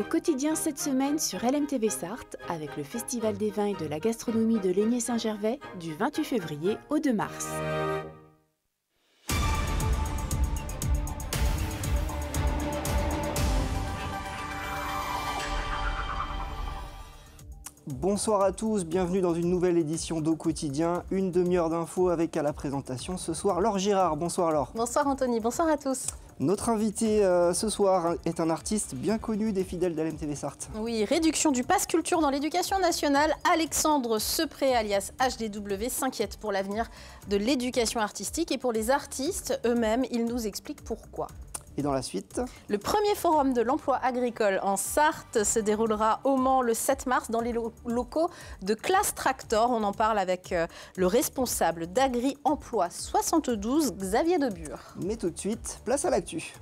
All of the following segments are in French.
Au quotidien cette semaine sur LMTV Sarthe avec le Festival des vins et de la gastronomie de Laigné-Saint-Gervais du 28 février au 2 mars. Bonsoir à tous, bienvenue dans une nouvelle édition d'Au Quotidien, une demi-heure d'infos avec à la présentation ce soir Laure Girard. Bonsoir Laure. Bonsoir Anthony, bonsoir à tous. Notre invité ce soir est un artiste bien connu des fidèles d'LMTV Sarthe. Oui, réduction du pass culture dans l'éducation nationale. Alexandre Sepré alias HDW s'inquiète pour l'avenir de l'éducation artistique et pour les artistes eux-mêmes, il nous explique pourquoi. Et dans la suite, le premier forum de l'emploi agricole en Sarthe se déroulera au Mans le 7 mars dans les locaux de Classe Tractor. On en parle avec le responsable d'Agri Emploi 72, Xavier Debure. Mais tout de suite, place à l'actu.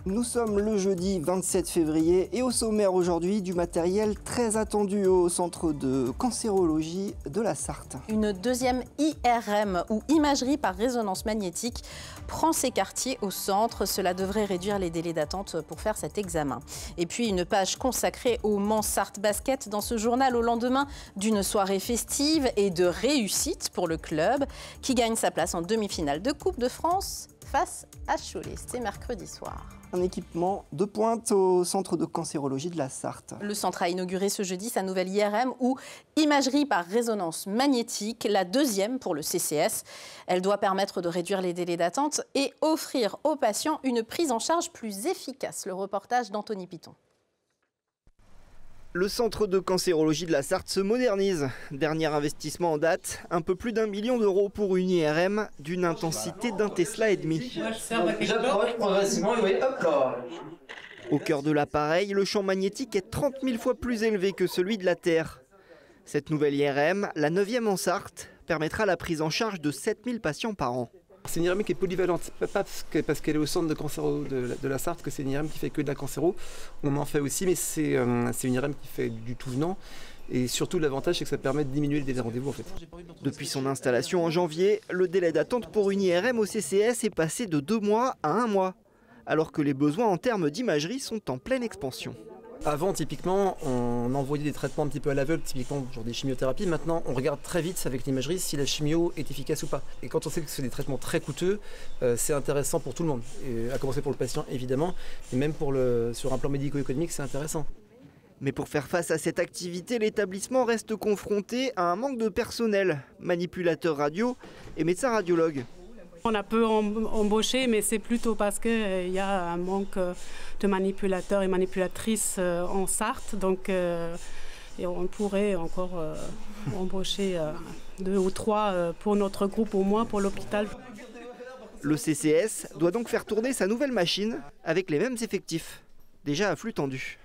Nous sommes le jeudi 27 février et au sommaire aujourd'hui du matériel très attendu au centre de cancérologie de la Sarthe. Une deuxième IRM ou imagerie par résonance magnétique prend ses quartiers au centre. Cela devrait réduire les délais d'attente pour faire cet examen. Et puis une page consacrée au Mans Sarthe Basket dans ce journal au lendemain d'une soirée festive et de réussite pour le club qui gagne sa place en demi-finale de Coupe de France face à Cholet. C'est mercredi soir. Un équipement de pointe au centre de cancérologie de la Sarthe. Le centre a inauguré ce jeudi sa nouvelle IRM ou imagerie par résonance magnétique, la deuxième pour le CCS. Elle doit permettre de réduire les délais d'attente et offrir aux patients une prise en charge plus efficace. Le reportage d'Anthony Piton. Le centre de cancérologie de la Sarthe se modernise. Dernier investissement en date, un peu plus d'1 million d'euros pour une IRM d'une intensité d'un Tesla et demi. J'approche progressivement, oui, hop là. Au cœur de l'appareil, le champ magnétique est 30 000 fois plus élevé que celui de la Terre. Cette nouvelle IRM, la 9e en Sarthe, permettra la prise en charge de 7 000 patients par an. C'est une IRM qui est polyvalente, pas parce qu'elle est au centre de cancéro de la Sarthe que c'est une IRM qui fait que de la cancéro. On en fait aussi, mais c'est une IRM qui fait du tout venant. Et surtout, l'avantage, c'est que ça permet de diminuer les délais de rendez-vous en fait. Depuis son installation en janvier, le délai d'attente pour une IRM au CCS est passé de 2 mois à 1 mois, alors que les besoins en termes d'imagerie sont en pleine expansion. Avant, typiquement, on envoyait des traitements un petit peu à l'aveugle, typiquement genre des chimiothérapies. Maintenant, on regarde très vite avec l'imagerie si la chimio est efficace ou pas. Et quand on sait que c'est des traitements très coûteux, c'est intéressant pour tout le monde. Et à commencer pour le patient, évidemment, et même sur un plan médico-économique, c'est intéressant. Mais pour faire face à cette activité, l'établissement reste confronté à un manque de personnel, manipulateurs radio et médecins radiologues. On a peu embauché, mais c'est plutôt parce qu'il y a un manque de manipulateurs et manipulatrices en Sarthe. Donc, et on pourrait encore embaucher 2 ou 3 pour notre groupe, au moins pour l'hôpital. Le CCS doit donc faire tourner sa nouvelle machine avec les mêmes effectifs, déjà à flux tendu.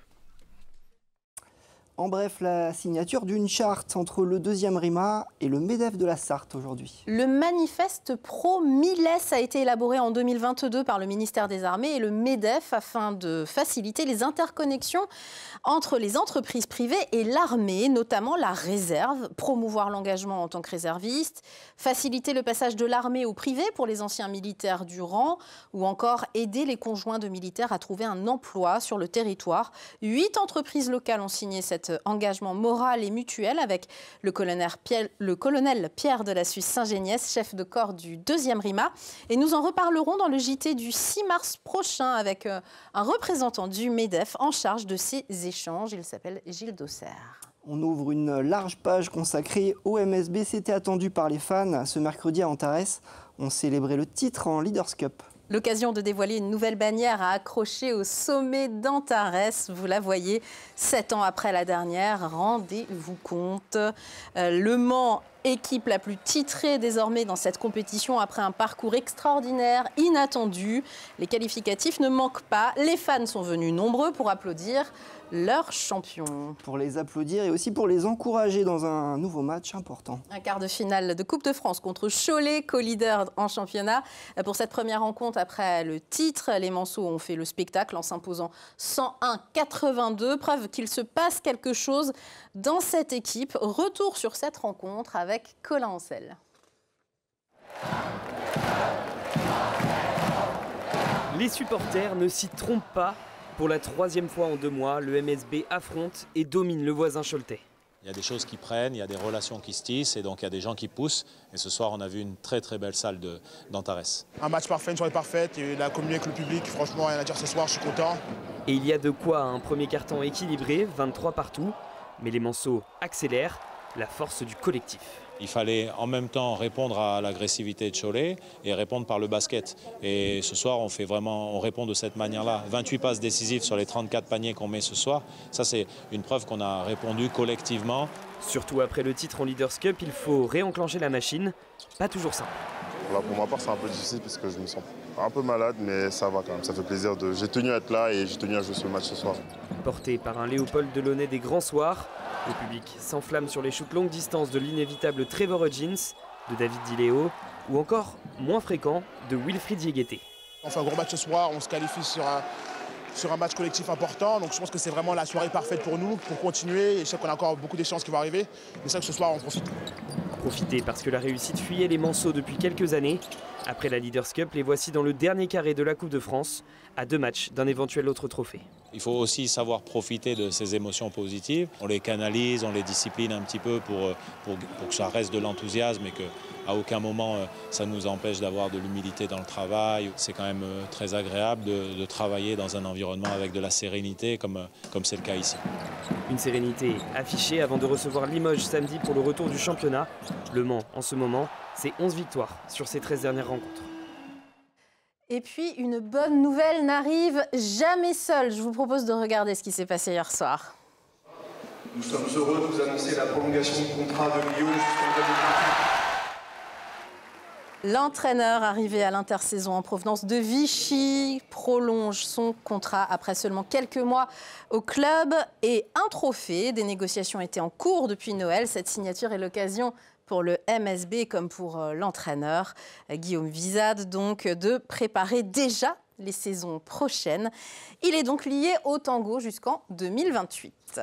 En bref, la signature d'une charte entre le 2e RIMA et le MEDEF de la Sarthe aujourd'hui. Le manifeste pro-Miles a été élaboré en 2022 par le ministère des Armées et le MEDEF afin de faciliter les interconnexions entre les entreprises privées et l'armée, notamment la réserve, promouvoir l'engagement en tant que réserviste, faciliter le passage de l'armée au privé pour les anciens militaires du rang ou encore aider les conjoints de militaires à trouver un emploi sur le territoire. 8 entreprises locales ont signé cet engagement moral et mutuel avec le colonel Pierre de la Suisse Saint-Géniès, chef de corps du 2e RIMA. Et nous en reparlerons dans le JT du 6 mars prochain avec un représentant du MEDEF en charge de ces échanges. Il s'appelle Gilles Dosserre. On ouvre une large page consacrée au MSB. C'était attendu par les fans. Ce mercredi à Antares, on célébrait le titre en Leaders Cup. L'occasion de dévoiler une nouvelle bannière à accrocher au sommet d'Antares. Vous la voyez, 7 ans après la dernière. Rendez-vous compte. Le Mans, équipe la plus titrée désormais dans cette compétition après un parcours extraordinaire, inattendu. Les qualificatifs ne manquent pas. Les fans sont venus nombreux pour applaudir leur champion. Pour les applaudir et aussi pour les encourager dans un nouveau match important. Un quart de finale de Coupe de France contre Cholet, co-leader en championnat. Pour cette première rencontre, après le titre, les Manceaux ont fait le spectacle en s'imposant 101-82. Preuve qu'il se passe quelque chose dans cette équipe. Retour sur cette rencontre avec Colin Ancel. Les supporters ne s'y trompent pas. Pour la 3e fois en 2 mois, le MSB affronte et domine le voisin choletais. Il y a des choses qui prennent, il y a des relations qui se tissent et donc il y a des gens qui poussent. Et ce soir, on a vu une très très belle salle d'Antares. Un match parfait, une soirée parfaite et la communion avec le public, franchement rien à dire ce soir, je suis content. Et il y a de quoi un premier quart-temps équilibré, 23 partout. Mais les Manceaux accélèrent, la force du collectif. Il fallait en même temps répondre à l'agressivité de Cholet et répondre par le basket. Et ce soir, on répond de cette manière-là. 28 passes décisives sur les 34 paniers qu'on met ce soir. Ça, c'est une preuve qu'on a répondu collectivement. Surtout après le titre en Leaders Cup, il faut réenclencher la machine. Pas toujours simple. Là, pour ma part, c'est un peu difficile parce que je me sens un peu malade, mais ça va quand même. Ça fait plaisir. J'ai tenu à être là et j'ai tenu à jouer ce match ce soir. Porté par un Léopold Delaunay des grands soirs, le public s'enflamme sur les shoots longue distance de l'inévitable Trevor Hodgins, de David Di Leo, ou encore, moins fréquent, de Wilfried Diégueté. On fait un gros match ce soir, on se qualifie sur un match collectif important. Donc je pense que c'est vraiment la soirée parfaite pour nous, pour continuer. Et je sais qu'on a encore beaucoup d'échéances qui vont arriver. Mais c'est vrai que ce soir, on profite. Profiter parce que la réussite fuyait les Manceaux depuis quelques années. Après la Leaders Cup, les voici dans le dernier carré de la Coupe de France, à 2 matchs d'un éventuel autre trophée. Il faut aussi savoir profiter de ces émotions positives. On les canalise, on les discipline un petit peu pour que ça reste de l'enthousiasme et qu'à aucun moment ça nous empêche d'avoir de l'humilité dans le travail. C'est quand même très agréable de travailler dans un environnement avec de la sérénité comme c'est le cas ici. Une sérénité affichée avant de recevoir Limoges samedi pour le retour du championnat. Le Mans, en ce moment, c'est 11 victoires sur ses 13 dernières rencontres. Et puis, une bonne nouvelle n'arrive jamais seule. Je vous propose de regarder ce qui s'est passé hier soir. Nous sommes heureux de vous annoncer la prolongation de contrat de Guillaume jusqu'en 2028. L'entraîneur arrivé à l'intersaison en provenance de Vichy prolonge son contrat après seulement quelques mois au club et un trophée. Des négociations étaient en cours depuis Noël. Cette signature est l'occasion pour le MSB comme pour l'entraîneur Guillaume Vizade, donc de préparer déjà les saisons prochaines. Il est donc lié au tango jusqu'en 2028.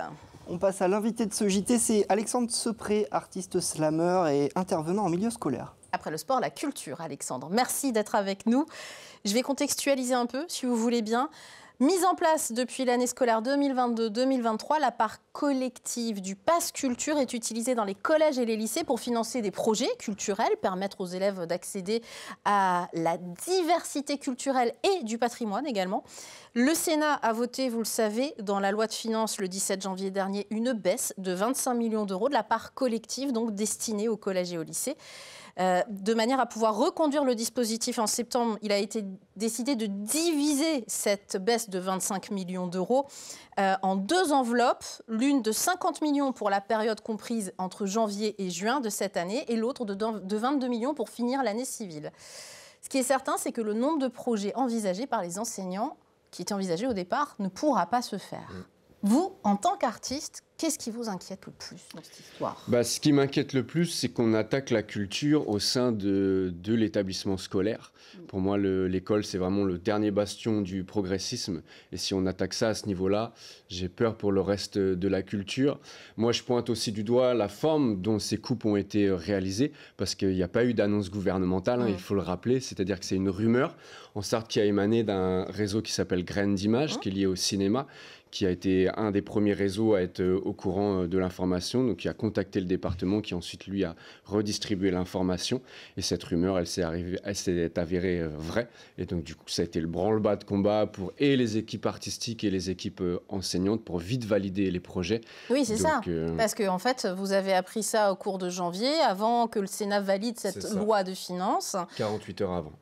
On passe à l'invité de ce JT, c'est Alexandre Sepré, artiste slammer et intervenant en milieu scolaire. Après le sport, la culture, Alexandre. Merci d'être avec nous. Je vais contextualiser un peu, si vous voulez bien. Mise en place depuis l'année scolaire 2022-2023, la part collective du Pass Culture est utilisée dans les collèges et les lycées pour financer des projets culturels, permettre aux élèves d'accéder à la diversité culturelle et du patrimoine également. Le Sénat a voté, vous le savez, dans la loi de finances le 17 janvier dernier, une baisse de 25 millions d'euros de la part collective, donc destinée aux collèges et aux lycées. De manière à pouvoir reconduire le dispositif en septembre, il a été décidé de diviser cette baisse de 25 millions d'euros en 2 enveloppes, l'une de 50 millions pour la période comprise entre janvier et juin de cette année et l'autre de 22 millions pour finir l'année civile. Ce qui est certain, c'est que le nombre de projets envisagés par les enseignants, qui étaient envisagés au départ, ne pourra pas se faire. Vous, en tant qu'artiste, qu'est-ce qui vous inquiète le plus dans cette histoire ? Ce qui m'inquiète le plus, c'est qu'on attaque la culture au sein de l'établissement scolaire. Pour moi, l'école, c'est vraiment le dernier bastion du progressisme. Et si on attaque ça à ce niveau-là, j'ai peur pour le reste de la culture. Moi, je pointe aussi du doigt la forme dont ces coupes ont été réalisées, parce qu'il n'y a pas eu d'annonce gouvernementale, il faut le rappeler. C'est-à-dire que c'est une rumeur, en sorte qui a émané d'un réseau qui s'appelle Graines d'Images, qui est lié au cinéma, qui a été un des premiers réseaux à être au courant de l'information, donc qui a contacté le département, qui ensuite, lui, a redistribué l'information. Et cette rumeur, elle s'est avérée vraie. Et donc, du coup, ça a été le branle-bas de combat pour et les équipes artistiques et les équipes enseignantes pour vite valider les projets. Oui, c'est ça. Parce qu'en fait, vous avez appris ça au cours de janvier, avant que le Sénat valide cette loi de finances. 48 heures avant.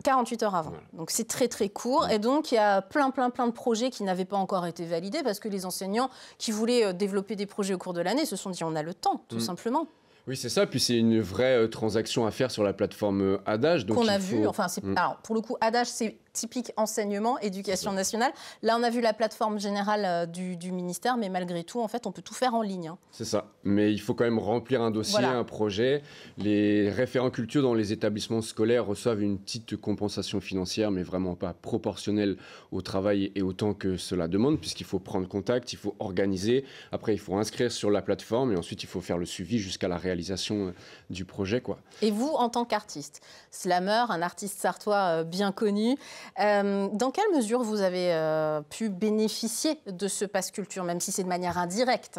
48 heures avant. Voilà. Donc, c'est très, très court. Et donc, il y a plein de projets qui n'avaient pas encore été validés parce que les enseignants qui voulaient développer des projets au cours de l'année se sont dit on a le temps, tout simplement. Oui, c'est ça. Puis c'est une vraie transaction à faire sur la plateforme Adage. Qu'on a vu. Enfin, alors, pour le coup, Adage, c'est typique enseignement, éducation nationale. Là, on a vu la plateforme générale du ministère, mais malgré tout, en fait, on peut tout faire en ligne. C'est ça. Mais il faut quand même remplir un dossier, un projet. Les référents culture dans les établissements scolaires reçoivent une petite compensation financière, mais vraiment pas proportionnelle au travail et au temps que cela demande, puisqu'il faut prendre contact, il faut organiser. Après, il faut inscrire sur la plateforme et ensuite, il faut faire le suivi jusqu'à la réalisation du projet, quoi. Et vous, en tant qu'artiste, slammer, un artiste sartois bien connu, Dans quelle mesure vous avez pu bénéficier de ce pass culture, même si c'est de manière indirecte?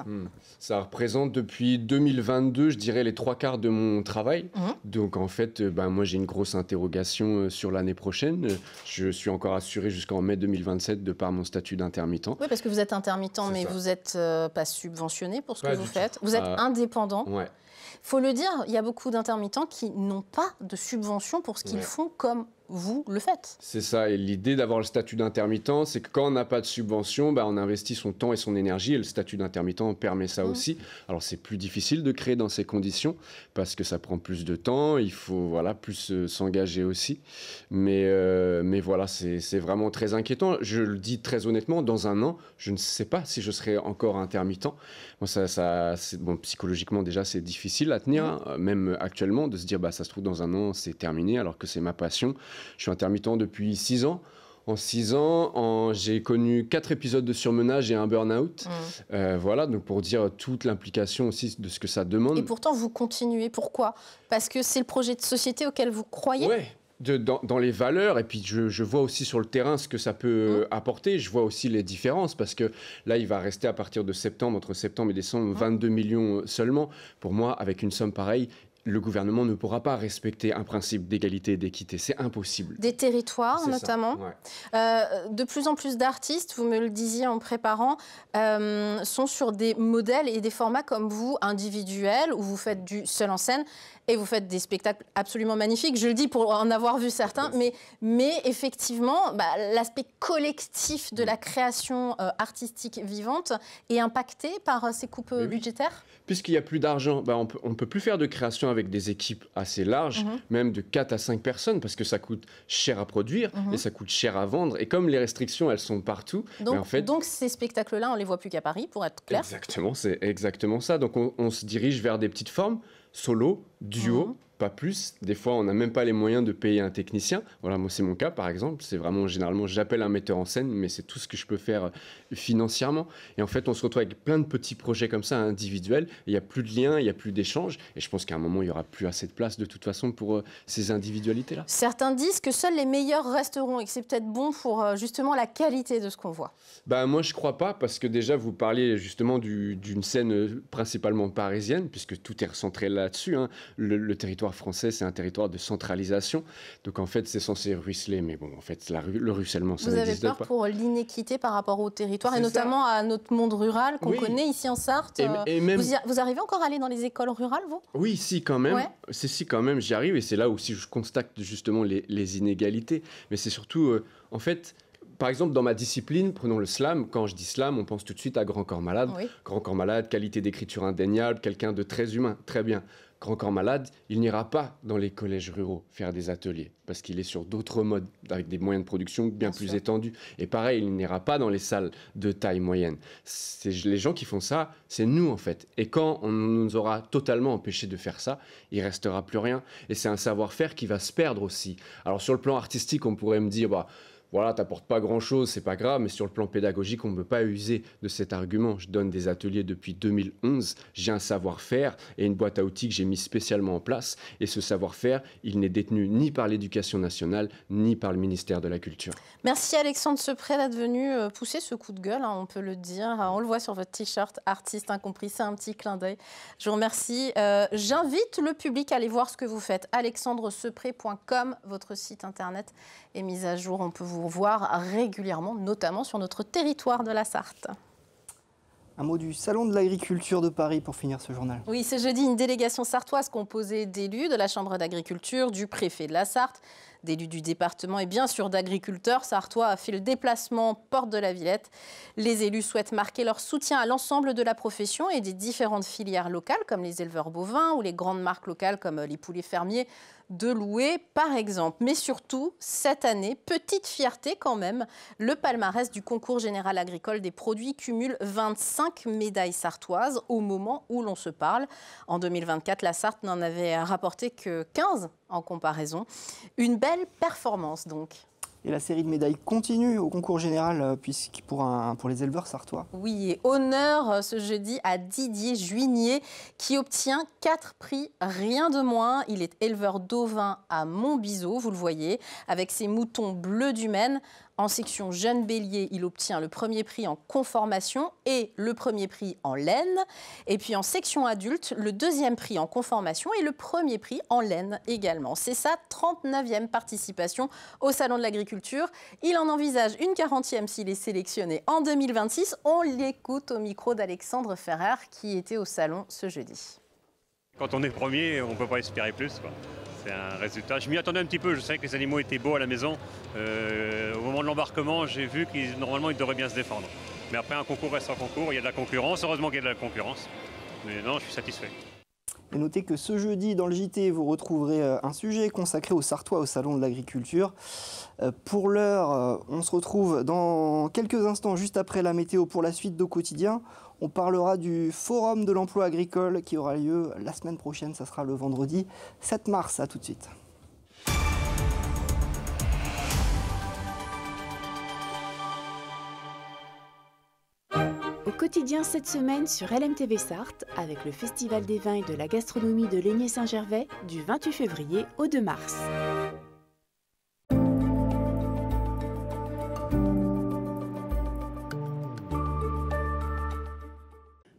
Ça représente depuis 2022, je dirais, les 3/4 de mon travail. Donc en fait, moi j'ai une grosse interrogation sur l'année prochaine. Je suis encore assuré jusqu'en mai 2027 de par mon statut d'intermittent. Oui, parce que vous êtes intermittent, mais vous n'êtes pas subventionné pour ce que vous faites. Vous êtes indépendant. Ouais. Il faut le dire, il y a beaucoup d'intermittents qui n'ont pas de subvention pour ce qu'ils font comme vous le faites. C'est ça, et l'idée d'avoir le statut d'intermittent, c'est que quand on n'a pas de subvention, on investit son temps et son énergie, et le statut d'intermittent permet ça aussi. Alors c'est plus difficile de créer dans ces conditions, parce que ça prend plus de temps, il faut plus s'engager aussi. Mais voilà, c'est vraiment très inquiétant. Je le dis très honnêtement, dans un an, je ne sais pas si je serai encore intermittent. Bon, psychologiquement déjà, c'est difficile à tenir, même actuellement, de se dire, ça se trouve dans un an, c'est terminé, alors que c'est ma passion. Je suis intermittent depuis 6 ans. En 6 ans, j'ai connu 4 épisodes de surmenage et un burn-out. Voilà, donc pour dire toute l'implication aussi de ce que ça demande. Et pourtant, vous continuez. Pourquoi? Parce que c'est le projet de société auquel vous croyez? Oui. Dans les valeurs, et puis je vois aussi sur le terrain ce que ça peut apporter. Je vois aussi les différences, parce que là, il va rester à partir de septembre, entre septembre et décembre, 22 millions seulement. Pour moi, avec une somme pareille, le gouvernement ne pourra pas respecter un principe d'égalité et d'équité. C'est impossible. Des territoires, notamment. De plus en plus d'artistes, vous me le disiez en préparant, sont sur des modèles et des formats comme vous, individuels, où vous faites du seul en scène, et vous faites des spectacles absolument magnifiques. Je le dis pour en avoir vu certains, mais effectivement, l'aspect collectif de la création artistique vivante est impacté par ces coupes budgétaires? Puisqu'il n'y a plus d'argent, on ne peut plus faire de création avec des équipes assez larges, même de 4 à 5 personnes, parce que ça coûte cher à produire et ça coûte cher à vendre. Et comme les restrictions, elles sont partout... Donc ces spectacles-là, on ne les voit plus qu'à Paris, pour être clair? Exactement, c'est exactement ça. Donc on se dirige vers des petites formes, solo, duo, pas plus. Des fois, on n'a même pas les moyens de payer un technicien. Voilà, moi, c'est mon cas, par exemple. C'est vraiment, généralement, j'appelle un metteur en scène, mais c'est tout ce que je peux faire financièrement. Et en fait, on se retrouve avec plein de petits projets comme ça, individuels. Il n'y a plus de lien, il n'y a plus d'échange. Et je pense qu'à un moment, il n'y aura plus assez de place, de toute façon, pour ces individualités-là. Certains disent que seuls les meilleurs resteront et que c'est peut-être bon pour, justement, la qualité de ce qu'on voit. Moi, je ne crois pas, parce que déjà, vous parliez justement d'une scène principalement parisienne, puisque tout est recentré là-dessus. Le territoire français, c'est un territoire de centralisation. Donc, en fait, c'est censé ruisseler. Mais bon, en fait, le ruissellement, ça n'existe pas. Vous avez peur pour l'inéquité par rapport au territoire, et notamment à notre monde rural qu'on connaît ici en Sarthe. Et même... vous arrivez encore à aller dans les écoles rurales, vous? Oui, si, quand même. Si, quand même, j'y arrive. Et c'est là aussi je constate justement les inégalités. Mais c'est surtout, en fait... Par exemple, dans ma discipline, prenons le slam. Quand je dis slam, on pense tout de suite à Grand Corps Malade. Grand Corps Malade, qualité d'écriture indéniable, quelqu'un de très humain, très bien. Grand Corps Malade, il n'ira pas dans les collèges ruraux faire des ateliers, parce qu'il est sur d'autres modes, avec des moyens de production bien plus étendus. Et pareil, il n'ira pas dans les salles de taille moyenne. Les gens qui font ça, c'est nous en fait. Et quand on nous aura totalement empêchés de faire ça, il ne restera plus rien. Et c'est un savoir-faire qui va se perdre aussi. Alors sur le plan artistique, on pourrait me dire... Voilà, t'apportes pas grand-chose, c'est pas grave, mais sur le plan pédagogique, on ne peut pas user de cet argument. Je donne des ateliers depuis 2011, j'ai un savoir-faire et une boîte à outils que j'ai mis spécialement en place. Et ce savoir-faire, il n'est détenu ni par l'Éducation nationale, ni par le ministère de la Culture. Merci Alexandre Sepré d'être venu pousser ce coup de gueule, on peut le dire. On le voit sur votre t-shirt, artiste incompris, c'est un petit clin d'œil. Je vous remercie. J'invite le public à aller voir ce que vous faites. alexandresepré.com, votre site internet est mis à jour. On peut vous voir régulièrement, notamment sur notre territoire de la Sarthe. Un mot du Salon de l'agriculture de Paris pour finir ce journal. Oui, ce jeudi, une délégation sartoise composée d'élus de la Chambre d'agriculture, du préfet de la Sarthe, d'élus du département et bien sûr d'agriculteurs sartois a fait le déplacement porte de la Villette. Les élus souhaitent marquer leur soutien à l'ensemble de la profession et des différentes filières locales comme les éleveurs bovins ou les grandes marques locales comme les poulets fermiers de Loué par exemple. Mais surtout, cette année, petite fierté quand même, le palmarès du concours général agricole des produits cumule 25 médailles sartoises au moment où l'on se parle. En 2024, la Sarthe n'en avait rapporté que 15 en comparaison. Une belle performance donc. Et la série de médailles continue au concours général pour les éleveurs sartois. Oui, et honneur ce jeudi à Didier Juigné qui obtient 4 prix, rien de moins. Il est éleveur d'ovins à Montbiseau, vous le voyez, avec ses moutons bleus du Maine. En section jeune bélier, il obtient le premier prix en conformation et le premier prix en laine. Et puis en section adulte, le deuxième prix en conformation et le premier prix en laine également. C'est sa 39e participation au Salon de l'Agriculture. Il en envisage une 40e s'il est sélectionné en 2026. On l'écoute au micro d'Alexandre Ferrer qui était au salon ce jeudi. Quand on est premier, on ne peut pas espérer plus, quoi. C'est un résultat. Je m'y attendais un petit peu, je savais que les animaux étaient beaux à la maison. Au moment de l'embarquement, j'ai vu qu'ils normalement ils devraient bien se défendre. Mais après, un concours reste un concours, il y a de la concurrence, heureusement qu'il y a de la concurrence. Mais non, je suis satisfait. Et notez que ce jeudi, dans le JT, vous retrouverez un sujet consacré aux Sartois au Salon de l'Agriculture. Pour l'heure, on se retrouve dans quelques instants, juste après la météo, pour la suite d'Au Quotidien. On parlera du Forum de l'emploi agricole qui aura lieu la semaine prochaine. Ça sera le vendredi 7 mars. À tout de suite. Au quotidien cette semaine sur LMTV Sarthe, avec le Festival des vins et de la gastronomie de Laigné-Saint-Gervais du 28 février au 2 mars.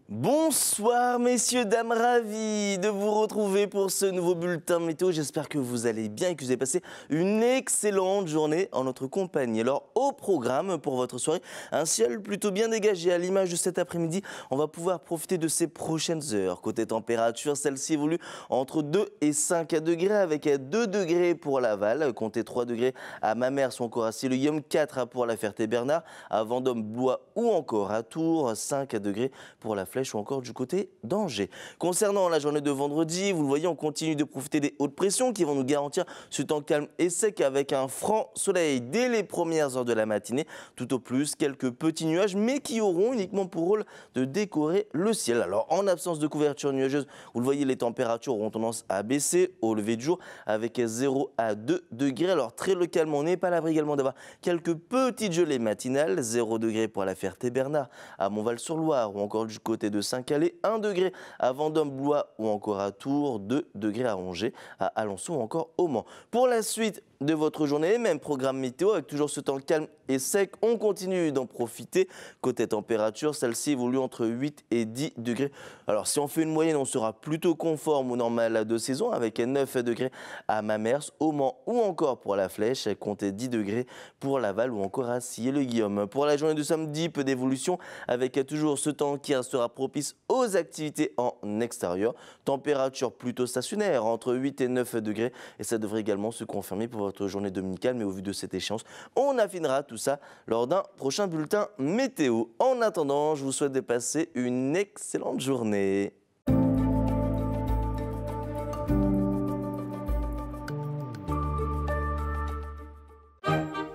Bonsoir messieurs, dames, ravis de vous retrouver pour ce nouveau bulletin météo. J'espère que vous allez bien et que vous avez passé une excellente journée en notre compagnie. Alors au programme pour votre soirée, un ciel plutôt bien dégagé à l'image de cet après-midi. On va pouvoir profiter de ces prochaines heures. Côté température, celle-ci évolue entre 2 et 5 degrés avec 2 degrés pour Laval, comptez 3 degrés à Mamers ou encore à Sillé-le-Guillaume, 4 pour la Ferté-Bernard, à Vendôme, Blois ou encore à Tours, 5 degrés pour la Flèche ou encore du côté d'Angers. Concernant la journée de vendredi, vous le voyez, on continue de profiter des hautes pressions qui vont nous garantir ce temps calme et sec avec un franc soleil dès les premières heures de la matinée. Tout au plus, quelques petits nuages, mais qui auront uniquement pour rôle de décorer le ciel. Alors, en absence de couverture nuageuse, vous le voyez, les températures auront tendance à baisser au lever du jour avec 0 à 2 degrés. Alors, très localement, on n'est pas à l'abri également d'avoir quelques petites gelées matinales. 0 degré pour la Ferté-Bernard, à Montval-sur-Loire ou encore du côté de Saint-Calais, 1 degré à Vendôme, Blois ou encore à Tours, 2 degrés à Angers, à Alençon ou encore au Mans. Pour la suite de votre journée, même programme météo avec toujours ce temps calme et sec, on continue d'en profiter. Côté température, celle-ci évolue entre 8 et 10 degrés. Alors si on fait une moyenne, on sera plutôt conforme au normal de saison avec 9 degrés à Mamers, au Mans ou encore pour la Flèche, comptez 10 degrés pour Laval ou encore à Sillé-le-Guillaume. Pour la journée de samedi, peu d'évolution avec toujours ce temps qui restera propice aux activités en extérieur. Température plutôt stationnaire entre 8 et 9 degrés et ça devrait également se confirmer pour votre journée dominicale, mais au vu de cette échéance, on affinera tout ça lors d'un prochain bulletin météo. En attendant, je vous souhaite de passer une excellente journée.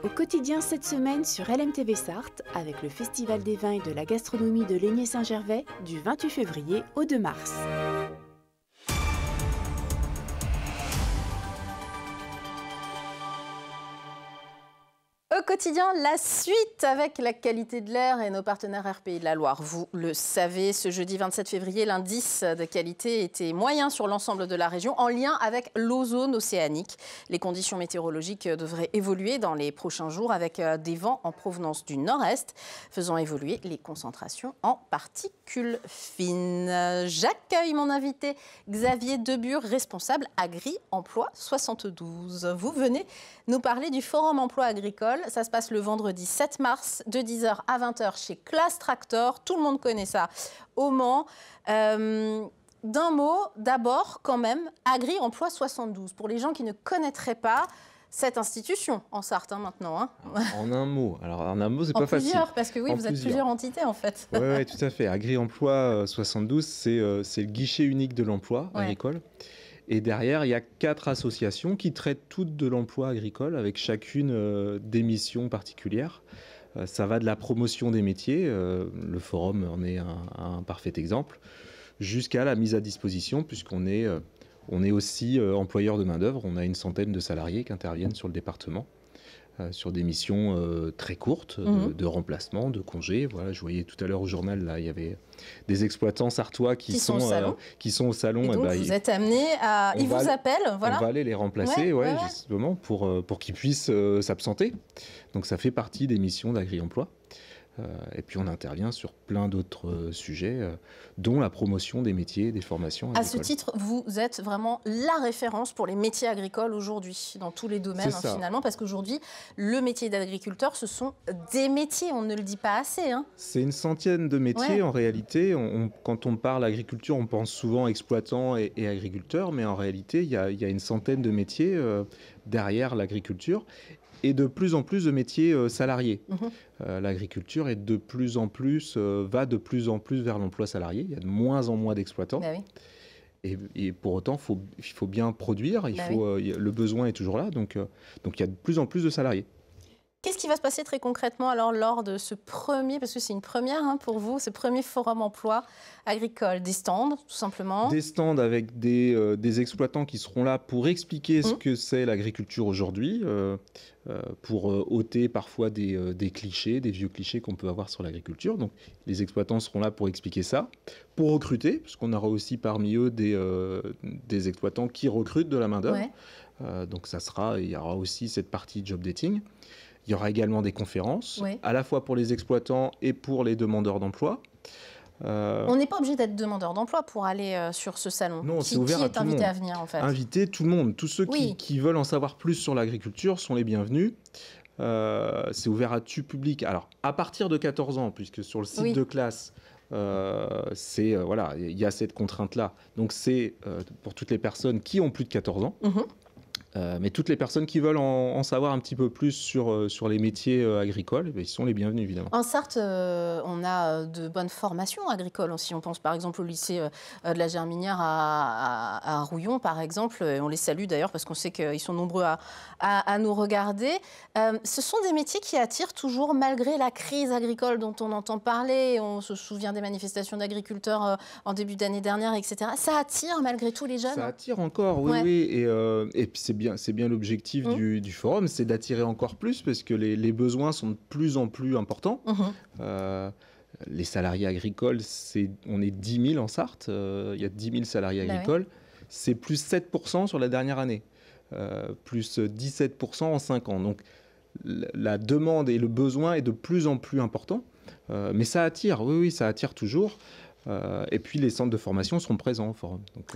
Au quotidien cette semaine sur LMTV Sarthe, avec le Festival des vins et de la gastronomie de Laigné-Saint-Gervais du 28 février au 2 mars. Au quotidien, la suite avec la qualité de l'air et nos partenaires RPI de la Loire. Vous le savez, ce jeudi 27 février, l'indice de qualité était moyen sur l'ensemble de la région en lien avec l'ozone océanique. Les conditions météorologiques devraient évoluer dans les prochains jours avec des vents en provenance du nord-est, faisant évoluer les concentrations en particules fines. J'accueille mon invité Xavier Debure, responsable Agri-Emploi 72. Vous venez nous parler du Forum Emploi Agricole. Ça se passe le vendredi 7 mars de 10h à 20h chez Classe Tractor. Tout le monde connaît ça au Mans. D'un mot, d'abord, quand même, Agri-Emploi 72. Pour les gens qui ne connaîtraient pas cette institution en Sarthe maintenant. Hein. En un mot. Alors, en un mot, c'est pas facile. En plusieurs, parce que oui, vous êtes plusieurs entités en fait. Oui, tout à fait. Agri-Emploi 72, c'est le guichet unique de l'emploi agricole. Et derrière, il y a 4 associations qui traitent toutes de l'emploi agricole avec chacune des missions particulières. Ça va de la promotion des métiers, le forum en est un parfait exemple, jusqu'à la mise à disposition, puisqu'on est, on est aussi employeur de main-d'œuvre. On a une centaine de salariés qui interviennent sur le département. sur des missions très courtes, de remplacement, de congés. Voilà, je voyais tout à l'heure au journal, là, il y avait des exploitants sartois qui sont au salon. Et donc, vous êtes amenés à... Ils vous appellent, voilà. On va aller les remplacer, justement, pour qu'ils puissent s'absenter. Donc, ça fait partie des missions d'Agri-Emploi. Et puis on intervient sur plein d'autres sujets, dont la promotion des métiers, des formations agricoles. À ce titre, vous êtes vraiment la référence pour les métiers agricoles aujourd'hui, dans tous les domaines finalement, parce qu'aujourd'hui, le métier d'agriculteur, ce sont des métiers, on ne le dit pas assez. C'est une centaine de métiers en réalité. Quand on parle agriculture, on pense souvent exploitant et agriculteur, mais en réalité, il y a une centaine de métiers derrière l'agriculture. Et de plus en plus de métiers salariés. L'agriculture va de plus en plus vers l'emploi salarié. Il y a de moins en moins d'exploitants. Et pour autant, il faut bien produire. Le besoin est toujours là. Donc il y a de plus en plus de salariés. Qu'est-ce qui va se passer très concrètement alors lors de ce premier, parce que c'est une première pour vous, ce premier forum emploi agricole? Des stands, tout simplement? Des stands avec des exploitants qui seront là pour expliquer ce que c'est l'agriculture aujourd'hui, pour ôter parfois des clichés, des vieux clichés qu'on peut avoir sur l'agriculture. Donc les exploitants seront là pour expliquer ça, pour recruter, parce qu'on aura aussi parmi eux des exploitants qui recrutent de la main-d'œuvre. Donc il y aura aussi cette partie job dating. Il y aura également des conférences, à la fois pour les exploitants et pour les demandeurs d'emploi. On n'est pas obligé d'être demandeur d'emploi pour aller sur ce salon. Non, c'est ouvert à tout le monde. Qui est invité à venir en fait? Inviter tout le monde. Tous ceux qui veulent en savoir plus sur l'agriculture sont les bienvenus. C'est ouvert à tout public. Alors, à partir de 14 ans, puisque sur le site de classe, il y a cette contrainte-là. Donc, c'est pour toutes les personnes qui ont plus de 14 ans. Mais toutes les personnes qui veulent en savoir un petit peu plus sur les métiers agricoles, ils sont les bienvenus, évidemment. En Sarthe, on a de bonnes formations agricoles aussi. On pense par exemple au lycée de la Germinière à Rouillon, par exemple. On les salue d'ailleurs parce qu'on sait qu'ils sont nombreux à nous regarder. Ce sont des métiers qui attirent toujours, malgré la crise agricole dont on entend parler. On se souvient des manifestations d'agriculteurs en début d'année dernière, etc. Ça attire malgré tout les jeunes? Ça attire encore, oui. Et puis c'est bien l'objectif du forum, c'est d'attirer encore plus parce que les besoins sont de plus en plus importants. Les salariés agricoles, on est 10 000 en Sarthe, il y a 10 000 salariés agricoles, c'est plus 7% sur la dernière année, plus 17% en 5 ans. Donc la demande et le besoin est de plus en plus important, mais ça attire, ça attire toujours. Et puis les centres de formation seront présents au forum. Donc,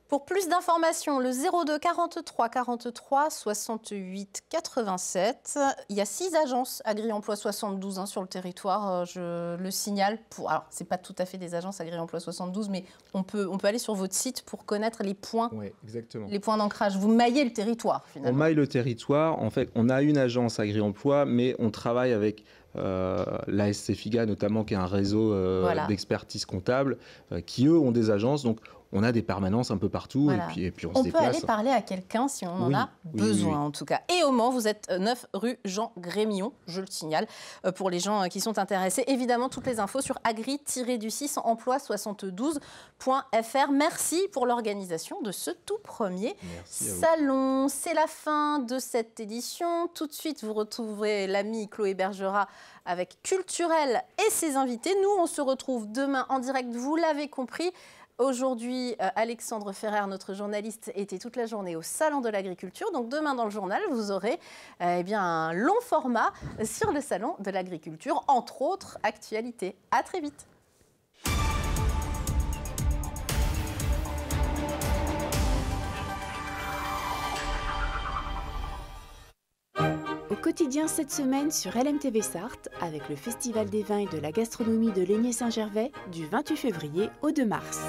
pour plus d'informations, le 02 43 43 68 87. Il y a 6 agences Agri-Emploi 72 sur le territoire, je le signale. Alors, ce n'est pas tout à fait des agences Agri-Emploi 72, mais on peut aller sur votre site pour connaître les points, les points d'ancrage. Vous maillez le territoire, finalement. On maille le territoire. En fait, on a une agence Agri-Emploi, mais on travaille avec l'ASC FIGA, notamment, qui est un réseau d'expertise comptable, qui, eux, ont des agences. Donc, on a des permanences un peu partout et puis on se déplace. On peut aller parler à quelqu'un si on en a besoin, en tout cas. Et au Mans, vous êtes 9 rue Jean Grémillon, je le signale, pour les gens qui sont intéressés. Évidemment, toutes les infos sur agri-du6emploi72.fr. Merci pour l'organisation de ce tout premier salon. C'est la fin de cette édition. Tout de suite, vous retrouverez l'ami Chloé Bergerat avec Culturel et ses invités. Nous, on se retrouve demain en direct, vous l'avez compris. Aujourd'hui, Alexandre Ferrer, notre journaliste, était toute la journée au Salon de l'Agriculture. Donc demain, dans le journal, vous aurez un long format sur le Salon de l'Agriculture, entre autres actualités. À très vite. Au quotidien cette semaine sur LMTV Sarthe, avec le Festival des vins et de la gastronomie de Lénier-Saint-Gervais du 28 février au 2 mars.